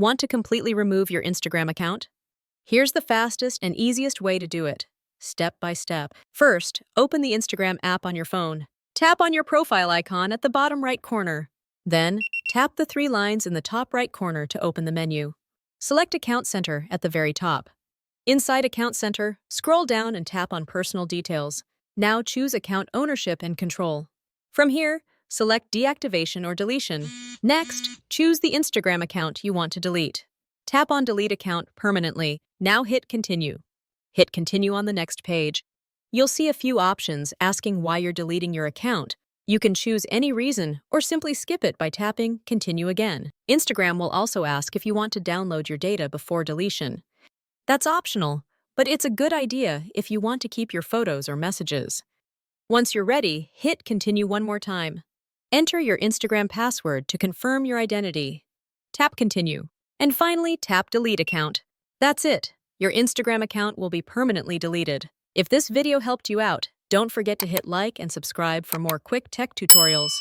Want to completely remove your Instagram account? Here's the fastest and easiest way to do it, step by step. First, open the Instagram app on your phone. Tap on your profile icon at the bottom right corner. Then, tap the three lines in the top right corner to open the menu. Select Account Center at the very top. Inside Account Center, scroll down and tap on Personal Details. Now choose Account Ownership and Control. From here, select Deactivation or Deletion. Next, choose the Instagram account you want to delete. Tap on Delete Account permanently. Now hit Continue. Hit Continue on the next page. You'll see a few options asking why you're deleting your account. You can choose any reason or simply skip it by tapping Continue again. Instagram will also ask if you want to download your data before deletion. That's optional, but it's a good idea if you want to keep your photos or messages. Once you're ready, hit Continue one more time. Enter your Instagram password to confirm your identity. Tap Continue. And finally, tap Delete Account. That's it. Your Instagram account will be permanently deleted. If this video helped you out, don't forget to hit like and subscribe for more quick tech tutorials.